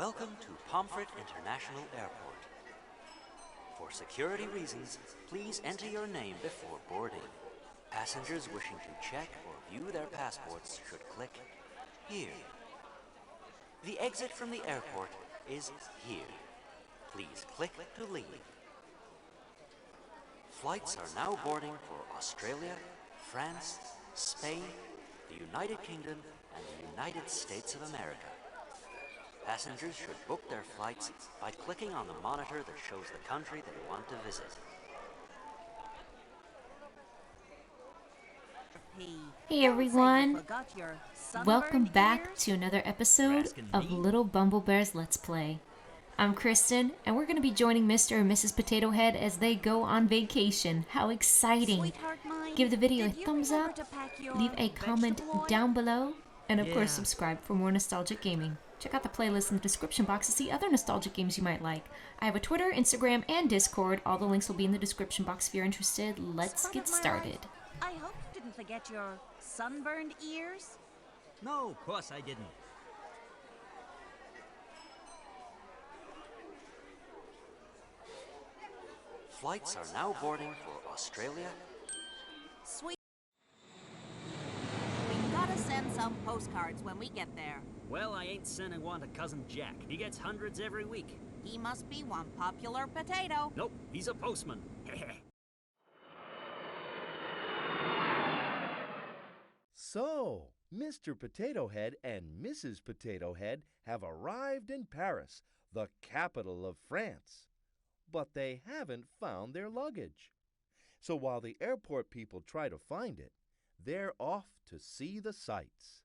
Welcome to Pomfret International Airport. For security reasons, please enter your name before boarding. Passengers wishing to check or view their passports should click here. The exit from the airport is here. Please click to leave. Flights are now boarding for Australia, France, Spain, the United Kingdom, and the United States of America. Passengers should book their flights by clicking on the monitor that shows the country they want to visit. Hey everyone, welcome back to another episode of Lilbumblebear's Let's Play. I'm Kristen, and we're going to be joining Mr. and Mrs. Potato Head as they go on vacation. How exciting! Give the video a thumbs up, leave a comment down below, and of course subscribe for more nostalgic gaming. Check out the playlist in the description box to see other nostalgic games you might like. I have a Twitter, Instagram, and Discord. All the links will be in the description box if you're interested. Let's get started. I hope you didn't forget your sunburned ears. No, of course I didn't. Flights are now boarding for Australia. Sweet. We gotta send some postcards when we get there. Well, I ain't sending one to Cousin Jack. He gets hundreds every week. He must be one popular potato. Nope, he's a postman. So, Mr. Potato Head and Mrs. Potato Head have arrived in Paris, the capital of France. But they haven't found their luggage. So while the airport people try to find it, they're off to see the sights.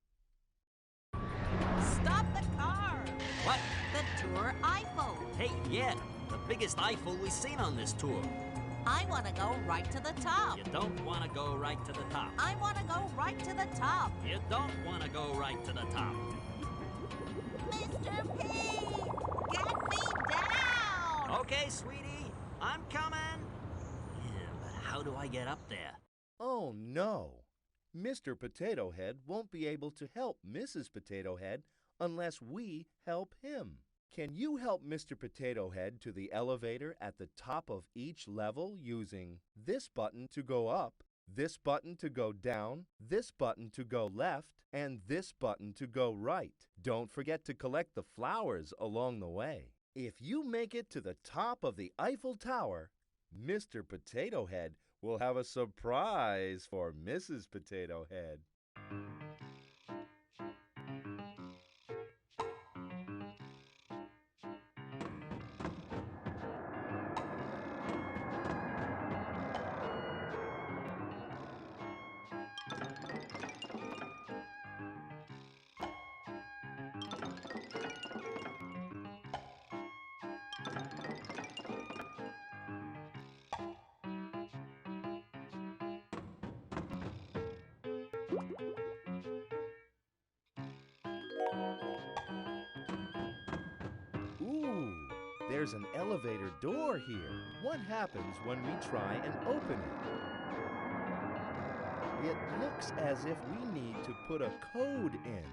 Stop the car! What? The tour Eiffel. Hey, yeah, the biggest Eiffel we've seen on this tour. I want to go right to the top. You don't want to go right to the top. I want to go right to the top. You don't want to go right to the top. Mr. P, get me down! Okay, sweetie, I'm coming. Yeah, but how do I get up there? Oh no! Mr. Potato Head won't be able to help Mrs. Potato Head unless we help him. Can you help Mr. Potato Head to the elevator at the top of each level using this button to go up, this button to go down, this button to go left, and this button to go right? Don't forget to collect the flowers along the way. If you make it to the top of the Eiffel Tower, Mr. Potato Head will have a surprise for Mrs. Potato Head. Ooh, there's an elevator door here. What happens when we try and open it? It looks as if we need to put a code in.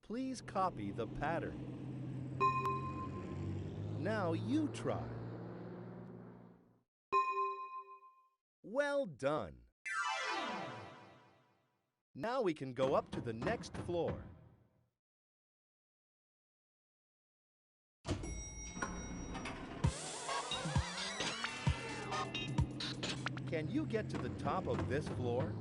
Please copy the pattern. Now you try. Well done. Now we can go up to the next floor. Can you get to the top of this floor?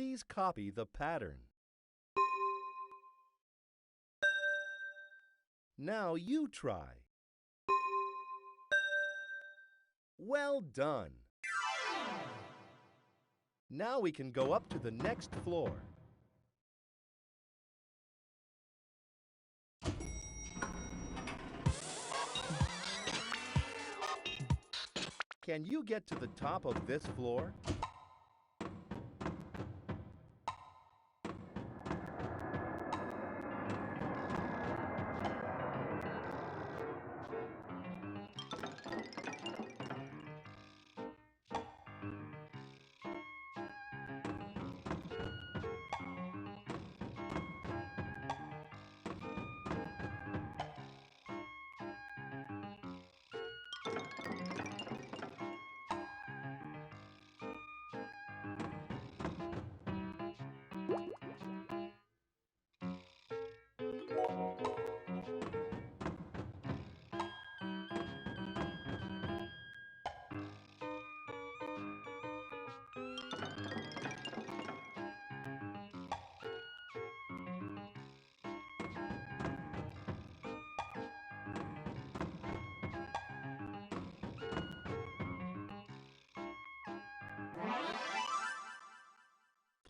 Please copy the pattern. Now you try. Well done. Now we can go up to the next floor. Can you get to the top of this floor?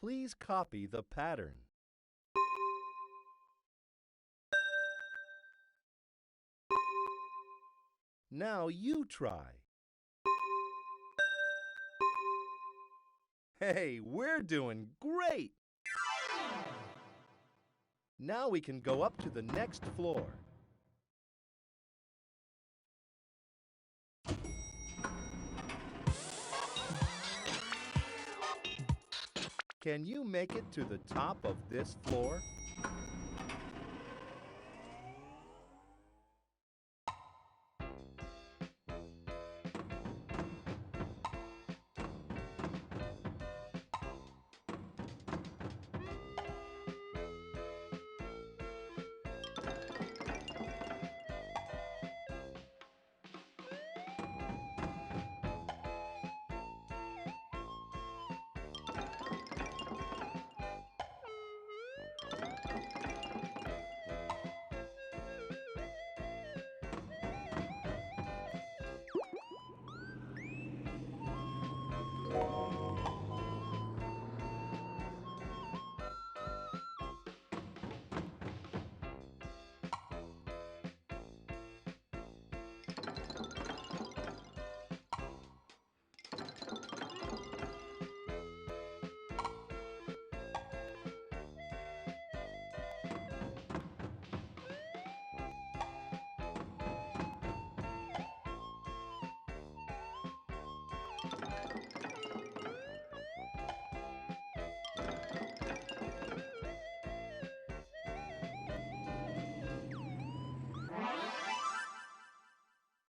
Please copy the pattern. Now you try. Hey, we're doing great! Now we can go up to the next floor. Can you make it to the top of this floor?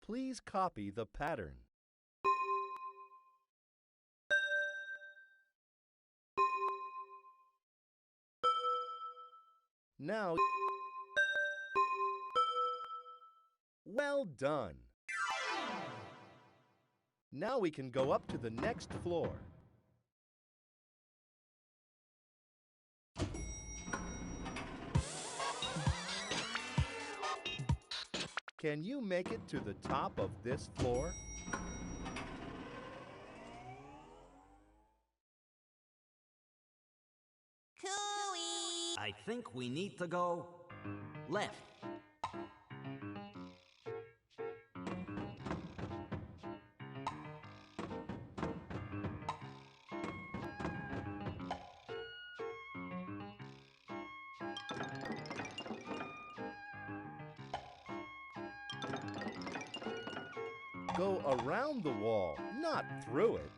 Please copy the pattern. Now, well done. Now we can go up to the next floor. Can you make it to the top of this floor? Cooey! I think we need to go left. Go around the wall, not through it.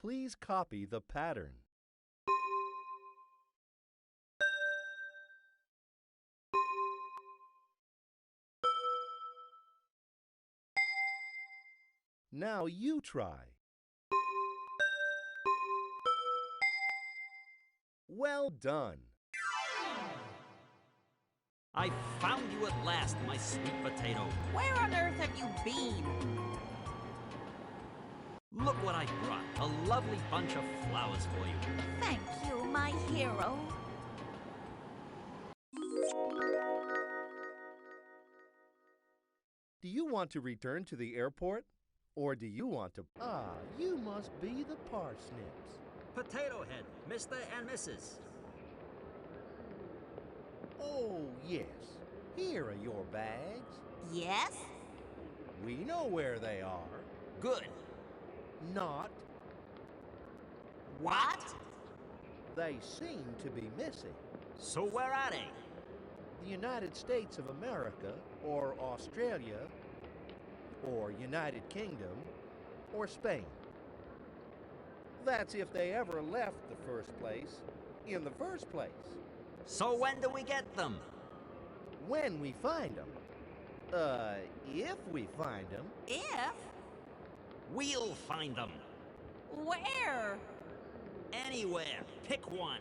Please copy the pattern. Now you try. Well done. I found you at last, my sweet potato. Where on earth have you been? Look what I brought. A lovely bunch of flowers for you. Thank you, my hero. Do you want to return to the airport? Or do you want to... Ah, you must be the parsnips. Potato Head, Mr. and Mrs. Oh, yes. Here are your bags. Yes? We know where they are. Good. Not. What? They seem to be missing. So where are they? The United States of America, or Australia, or United Kingdom, or Spain. That's if they ever left the first place, in the first place. So when do we get them? When we find them. If we find them. If? We'll find them. Where? Anywhere. Pick one.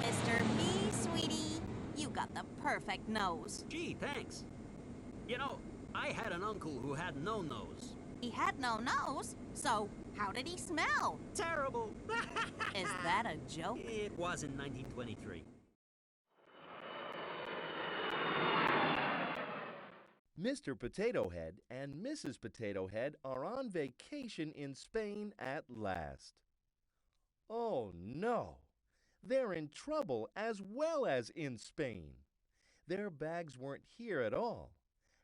Mr. P, sweetie, you got the perfect nose. Gee, thanks. You know, I had an uncle who had no nose. He had no nose, so how did he smell? Terrible. Is that a joke? It was in 1923. Mr. Potato Head and Mrs. Potato Head are on vacation in Spain at last. Oh no! They're in trouble as well as in Spain. Their bags weren't here at all,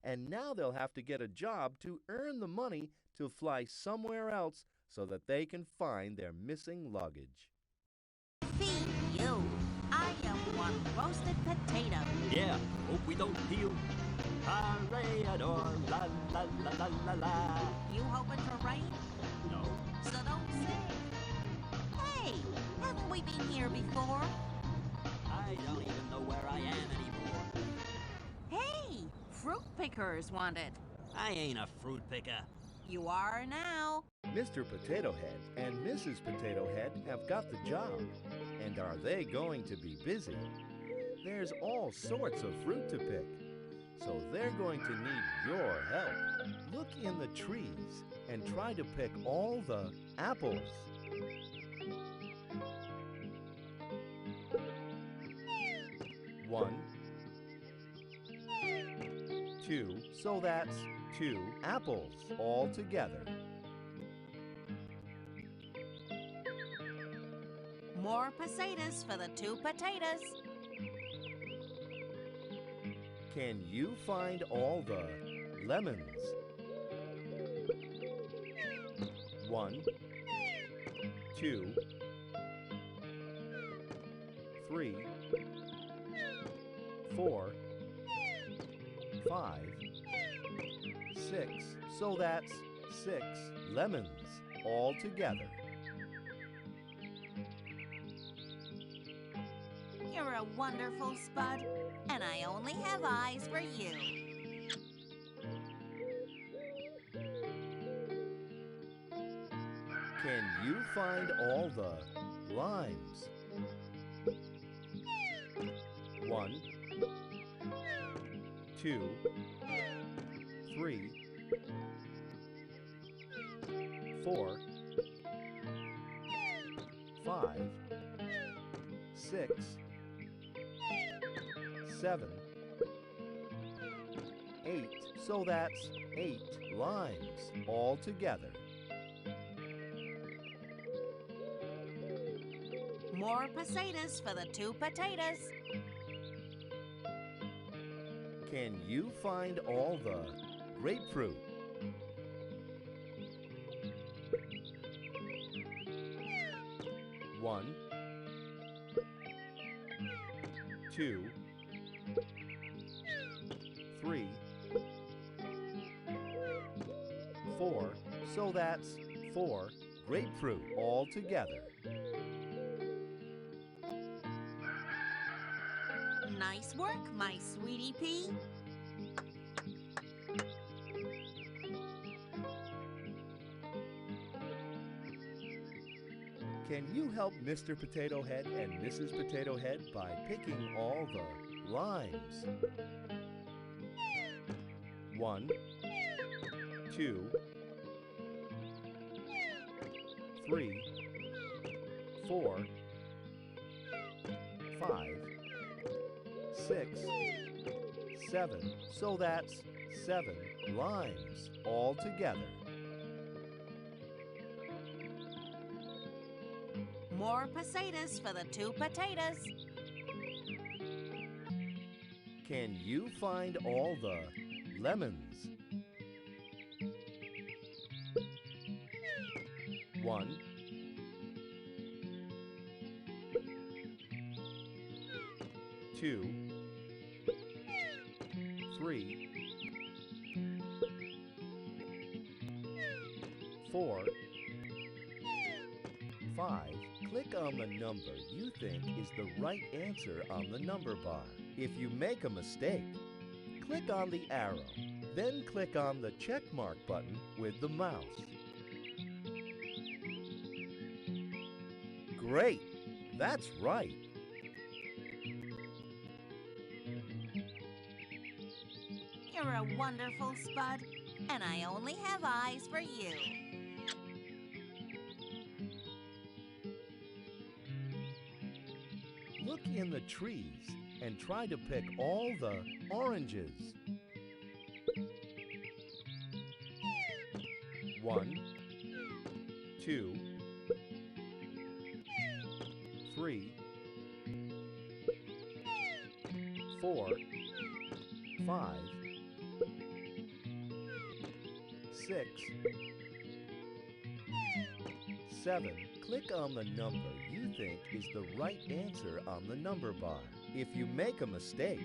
and now they'll have to get a job to earn the money to fly somewhere else so that they can find their missing luggage. Feed you. I am one roasted potato. Yeah, hope we don't peel. Toreador, la la la la la la. You hoping for rain? No. So don't sing. Hey, haven't we been here before? I don't even know where I am anymore. Hey, fruit pickers wanted. I ain't a fruit picker. You are now. Mr. Potato Head and Mrs. Potato Head have got the job. And are they going to be busy? There's all sorts of fruit to pick. So they're going to need your help. Look in the trees and try to pick all the apples. One, two, so that's 2 apples all together. More potatoes for the 2 potatoes. Can you find all the lemons? 1, 2, 3, 4, 5, 6. So that's 6 lemons all together. You're a wonderful spud, and I only have eyes for you. Can you find all the limes? 1, 2, 3, 4, 5, 6, 7, 8. So that's 8 limes all together. More potatoes for the 2 potatoes. Can you find all the grapefruit? 1, 2, 3, 4. So that's 4 grapefruit all together. Nice work, my sweetie pea. Can you help Mr. Potato Head and Mrs. Potato Head by picking all the limes? 1, 2, 3, 4, 5, 6, 7. So that's 7 limes all together. More potatoes for the 2 potatoes. Can you find all the lemons? 1, 2, 3, 4, 5. Click on the number you think is the right answer on the number bar. If you make a mistake, click on the arrow, then click on the check mark button with the mouse. Great! That's right! You're a wonderful Spud, and I only have eyes for you. Look in the trees and try to pick all the oranges. 1, 2, 3, 4, 5, 6, 7. Click on the number you think is the right answer on the number bar. If you make a mistake,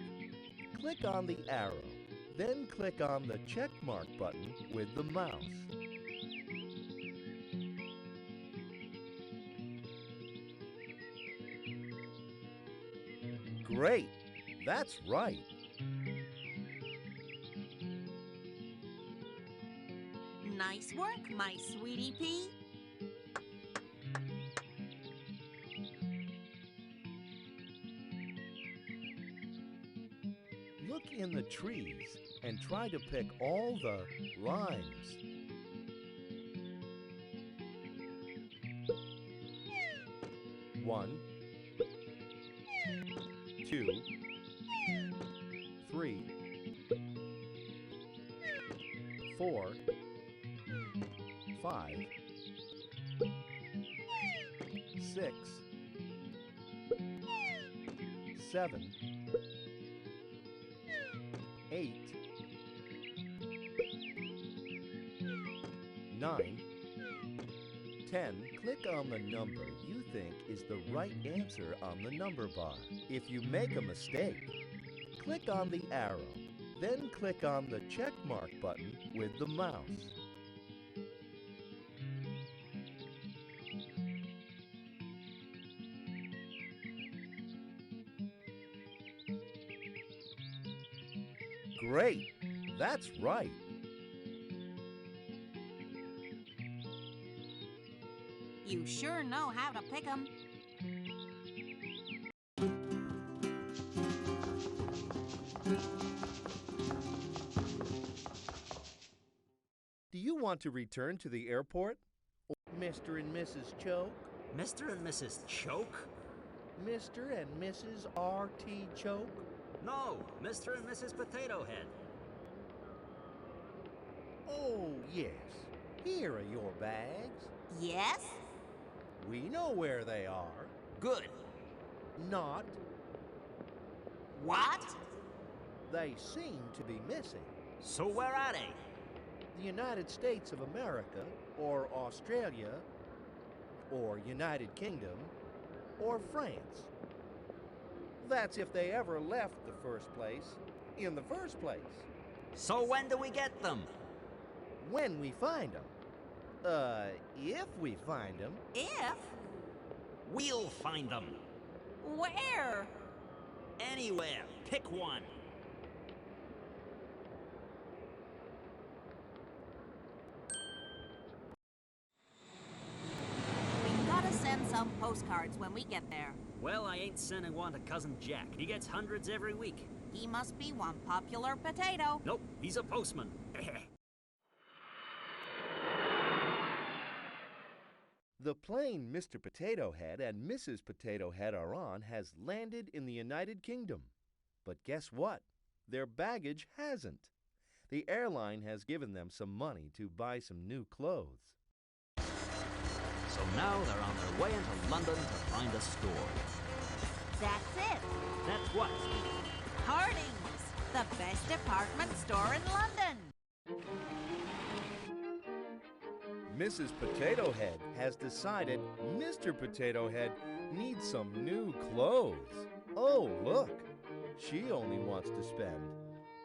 click on the arrow, then click on the check mark button with the mouse. Great! That's right! Nice work, my sweetie pea. Look in the trees and try to pick all the limes. 1, 2, 3, 4, 5, 6, 7, 8, 9, 10. Click on the number you think is the right answer on the number bar. If you make a mistake, click on the arrow, then click on the check mark button with the mouse. Great! That's right! You sure know how to pick 'em. Do you want to return to the airport? Mr. and Mrs. Choke? Mr. and Mrs. Choke? Mr. and Mrs. R.T. Choke? No, Mr. and Mrs. Potato Head. Oh, yes. Here are your bags. Yes? We know where they are. Good. Not. What? They seem to be missing. So where are they? The United States of America, or Australia, or United Kingdom, or France. That's if they ever left the first place in the first place. So when do we get them? When we find them. If we find them. If? We'll find them. Where? Anywhere. Pick one. We gotta send some postcards when we get there. Well, I ain't sending one to Cousin Jack. He gets hundreds every week. He must be one popular potato. Nope, he's a postman. The plane Mr. Potato Head and Mrs. Potato Head are on has landed in the United Kingdom. But guess what? Their baggage hasn't. The airline has given them some money to buy some new clothes. So now they're on their way into London to find a store. That's it. That's what? Harding's, the best department store in London. Mrs. Potato Head has decided Mr. Potato Head needs some new clothes. Oh, look. She only wants to spend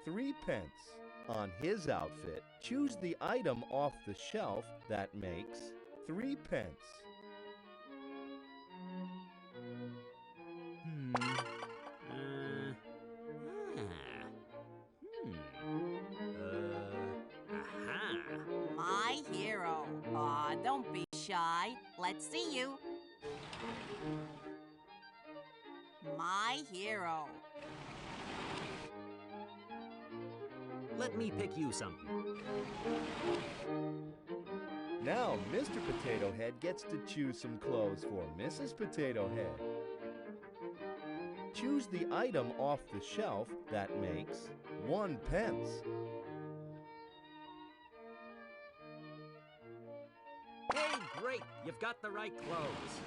3 pence on his outfit. Choose the item off the shelf that makes 3 pence. My hero. Aw, don't be shy. Let's see you. My hero. Let me pick you something. Now Mr. Potato Head gets to choose some clothes for Mrs. Potato Head. Choose the item off the shelf that makes 1 pence. Hey, great! You've got the right clothes.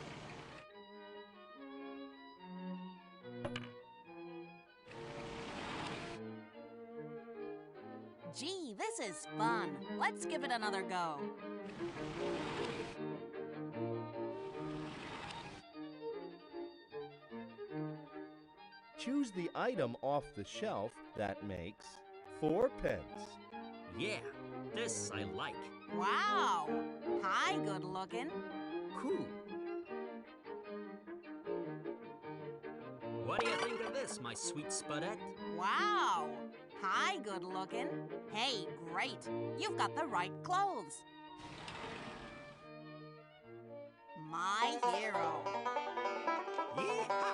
Gee, this is fun. Let's give it another go. Choose the item off the shelf that makes 4 pence. Yeah, this I like. Wow. Hi, good looking. Cool. What do you think of this, my sweet spudette? Wow. Hi, good looking. Hey, great. You've got the right clothes. My hero. Yeah!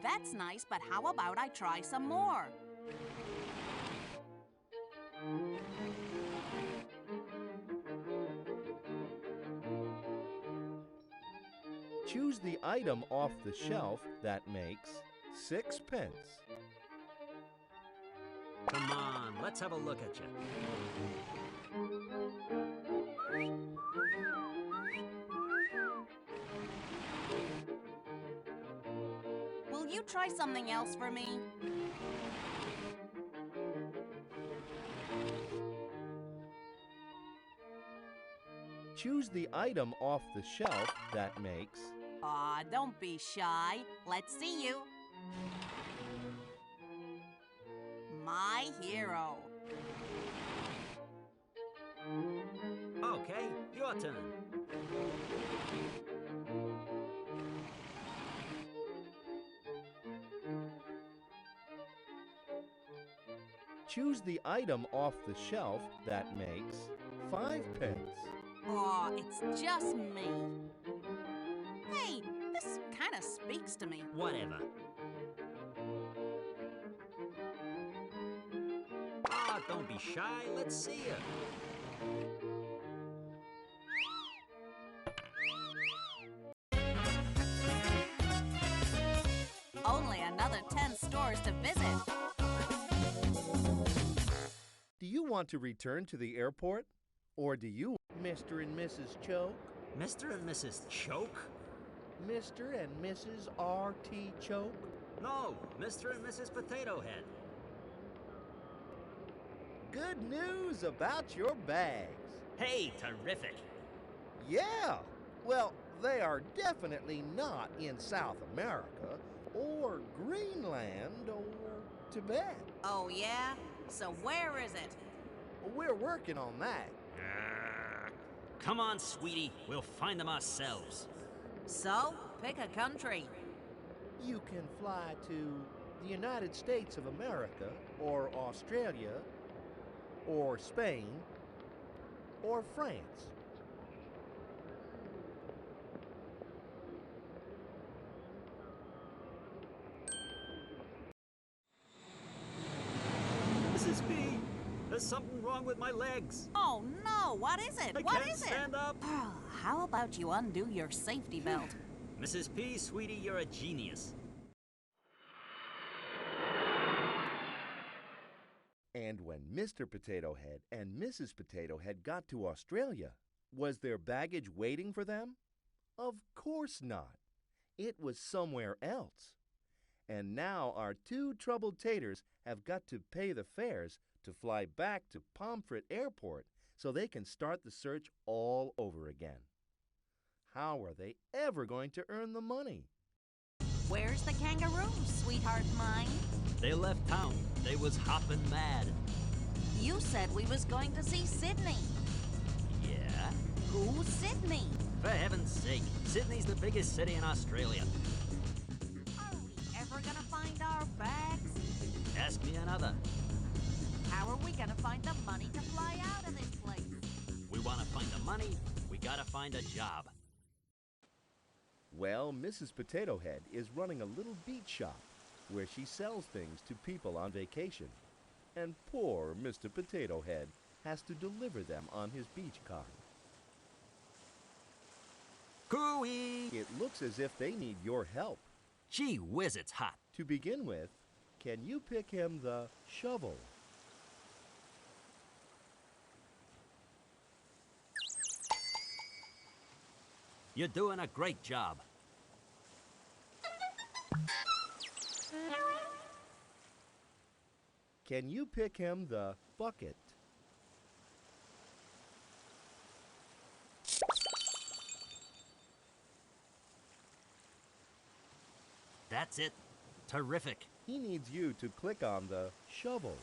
That's nice, but how about I try some more? Choose the item off the shelf that makes 6 pence. Come on, let's have a look at you. Will you try something else for me? Choose the item off the shelf that makes. Aw, don't be shy. Let's see you. My hero. Okay, your turn. Choose the item off the shelf that makes 5 pence. Aw, it's just me. Hey, this kind of speaks to me. Whatever. Ah, don't be shy. Let's see you. Only another 10 stores to visit. Do you want to return to the airport? Or do you, Mr. and Mrs. Choke? Mr. and Mrs. Choke? Mr. and Mrs. R.T. Choke? No, Mr. and Mrs. Potato Head. Good news about your bags. Hey, terrific. Yeah. Well, They are definitely not in South America, or Greenland, or Tibet. Oh, yeah? So where is it? We're working on that. Come on, sweetie. We'll find them ourselves. So, pick a country. You can fly to the United States of America, or Australia, or Spain, or France. Mrs. B, there's something wrong with my legs. Oh, no! What is it? I What can't is it? stand up. How about you undo your safety belt? Mrs. P, sweetie, you're a genius. And when Mr. Potato Head and Mrs. Potato Head got to Australia, was their baggage waiting for them? Of course not. It was somewhere else. And now our two troubled taters have got to pay the fares to fly back to Pomfret Airport so they can start the search all over again. How are they ever going to earn the money? Where's the kangaroo, sweetheart mine? They left town. They was hopping mad. You said we was going to see Sydney. Yeah? Who's Sydney? For heaven's sake, Sydney's the biggest city in Australia. Are we ever gonna find our bags? Ask me another. How are we gonna find the money to fly out of this place? We want to find the money, we gotta find a job. Well, Mrs. Potato Head is running a little beach shop where she sells things to people on vacation. And poor Mr. Potato Head has to deliver them on his beach car. Cooey! It looks as if they need your help. Gee whiz, it's hot. To begin with, can you pick him the shovel? You're doing a great job. Can you pick him the bucket? That's it. Terrific. He needs you to click on the shovel.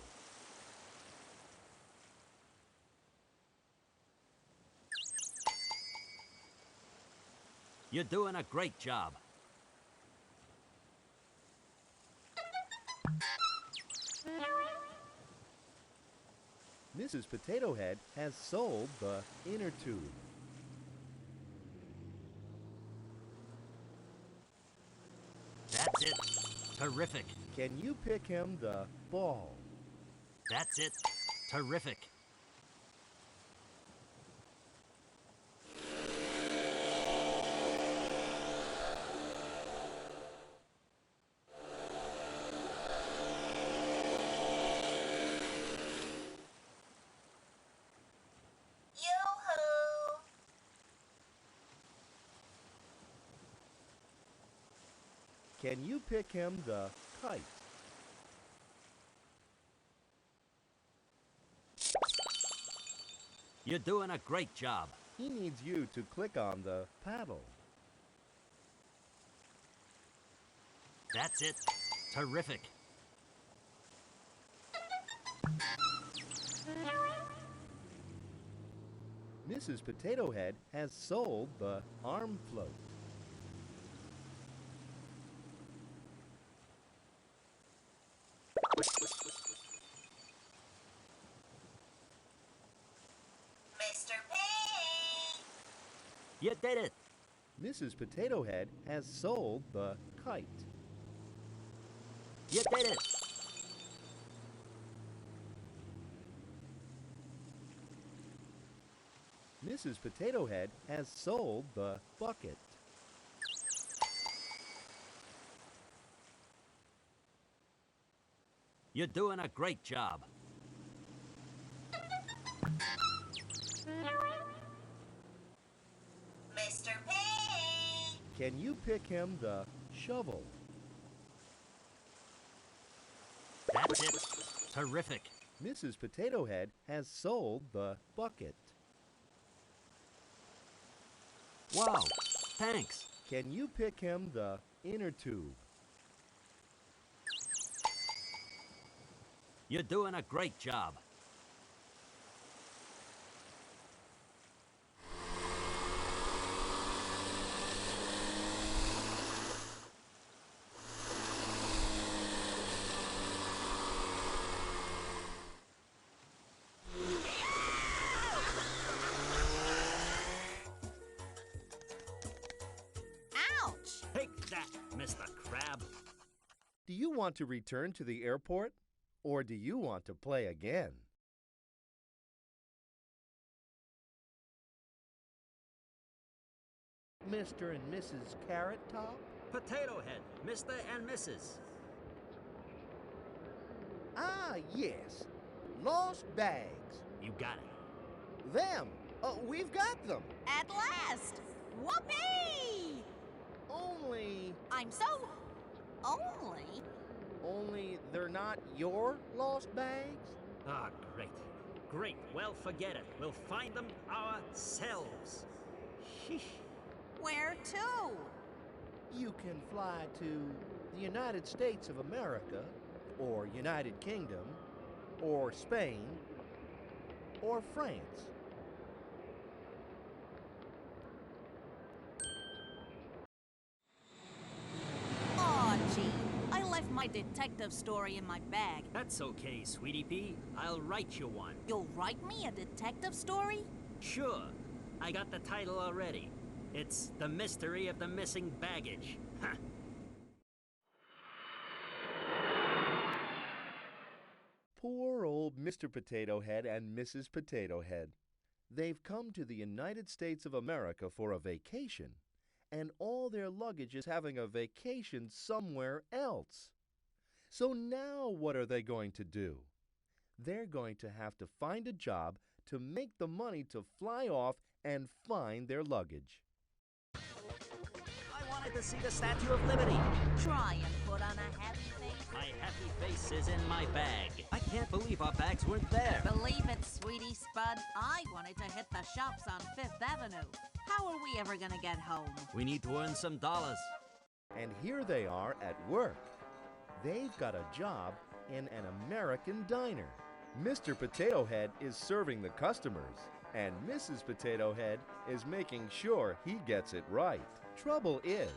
You're doing a great job. Mrs. Potato Head has sold the inner tube. That's it. Terrific. Can you pick him the ball? That's it. Terrific. Yoo-hoo! Can you pick him the kite? You're doing a great job. He needs you to click on the paddle. That's it. Terrific. Mrs. Potato Head has sold the arm float. Mr. P! You did it. Mrs. Potato Head has sold the kite. You did it. Mrs. Potato Head has sold the bucket. You're doing a great job. Mr. P! Can you pick him the shovel? That's it. Terrific. Mrs. Potato Head has sold the bucket. Wow. Thanks. Can you pick him the inner tube? You're doing a great job. Ouch! Take that, Mr. Crab. Do you want to return to the airport, or do you want to play again? Mr. and Mrs. Carrot Top? Potato Head, Mr. and Mrs. Ah, yes. Lost bags. You got it. Them. We've got them. At last! Whoopee! Only Only? they're not your lost bags? Ah, great. Great. Well, forget it. We'll find them ourselves. Sheesh. Where to? You can fly to the United States of America, or United Kingdom, or Spain, or France. Aw, gee. I left my detective story in my bag. That's okay, Sweetie Pea. I'll write you one. You'll write me a detective story? Sure. I got the title already. It's The Mystery of the Missing Baggage. Huh. Poor old Mr. Potato Head and Mrs. Potato Head. They've come to the United States of America for a vacation, and all their luggage is having a vacation somewhere else. So now what are they going to do? They're going to have to find a job to make the money to fly off and find their luggage. I wanted to see the Statue of Liberty. Try and put on a happy face. My happy face is in my bag. I can't believe our bags weren't there. Believe it, sweetie Spud. I wanted to hit the shops on Fifth Avenue. How are we ever gonna get home? We need to earn some dollars. And here they are at work. They've got a job in an American diner. Mr. Potato Head is serving the customers, and Mrs. Potato Head is making sure he gets it right. Trouble is,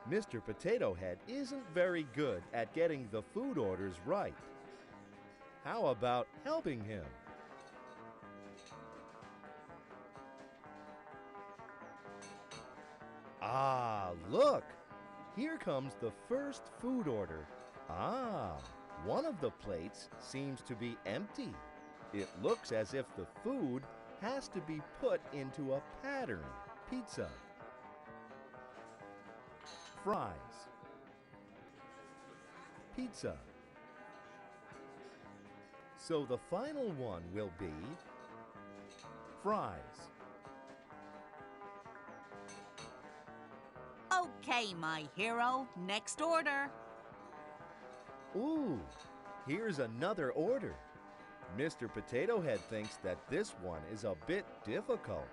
Mr. Potato Head isn't very good at getting the food orders right. How about helping him? Ah, look! Here comes the first food order. Ah, one of the plates seems to be empty. It looks as if the food has to be put into a pattern. Pizza, fries, pizza. So the final one will be fries. Okay, my hero. Next order. Ooh, here's another order. Mr. Potato Head thinks that this one is a bit difficult.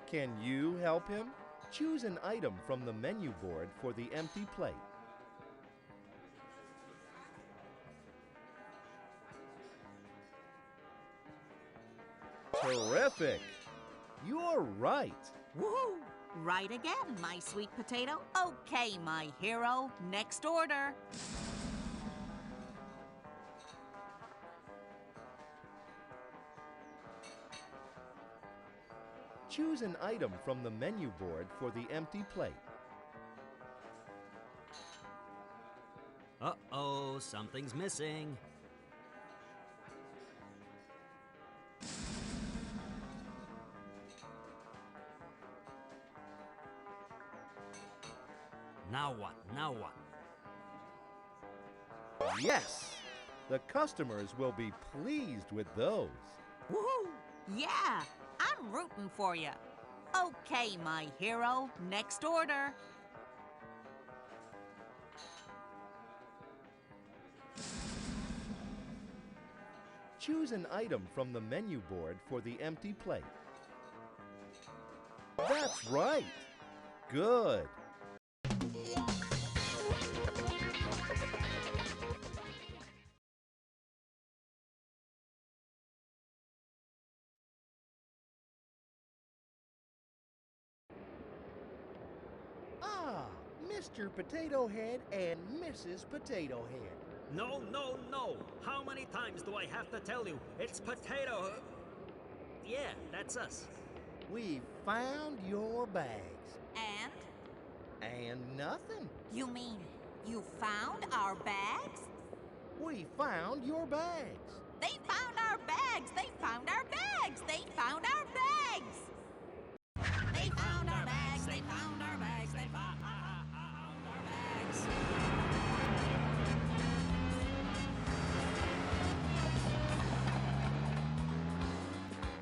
Can you help him? Choose an item from the menu board for the empty plate. Terrific! You're right. Woohoo! Right again, my sweet potato. Okay, my hero. Next order. Choose an item from the menu board for the empty plate. Uh-oh, something's missing. Now what? Now what? Yes! The customers will be pleased with those. Woohoo! Yeah, I'm rooting for you. Okay, my hero. Next order. Choose an item from the menu board for the empty plate. That's right! Good. Ah, Mr. Potato Head and Mrs. Potato Head. No, no, no. How many times do I have to tell you? It's Potato... Yeah, that's us. We found your bags. And? And nothing. You mean you found our bags? We found your bags. They found our bags! They found our bags! They found our bags! They found our bags! They found our bags! They found our bags!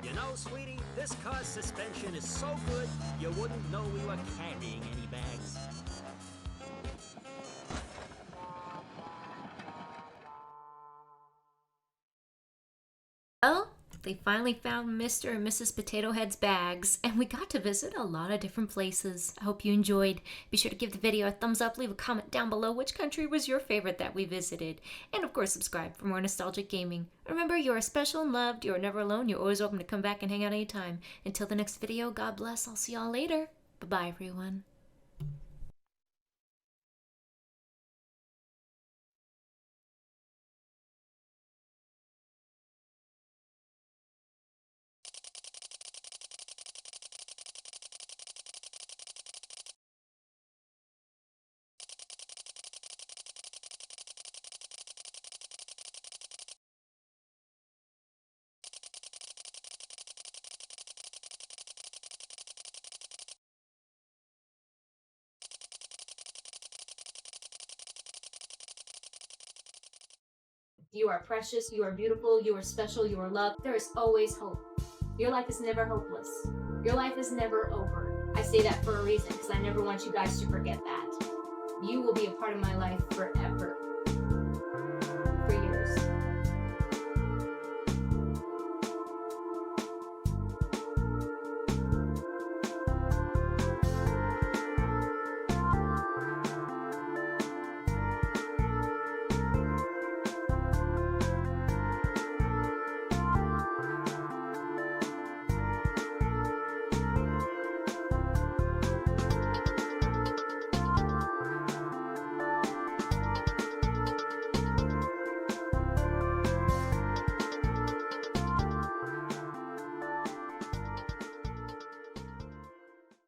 You know, sweetie, this car's suspension is so good, you wouldn't know we were carrying any bags. Well, they finally found Mr. and Mrs. Potato Head's bags, and we got to visit a lot of different places. I hope you enjoyed. Be sure to give the video a thumbs up, leave a comment down below which country was your favorite that we visited, and of course subscribe for more nostalgic gaming. Remember, you are special and loved, you are never alone, you're always welcome to come back and hang out anytime. Until the next video, God bless, I'll see y'all later. Bye-bye, everyone. You are precious, you are beautiful, you are special, you are loved. There is always hope. Your life is never hopeless. Your life is never over. I say that for a reason because I never want you guys to forget that. You will be a part of my life forever.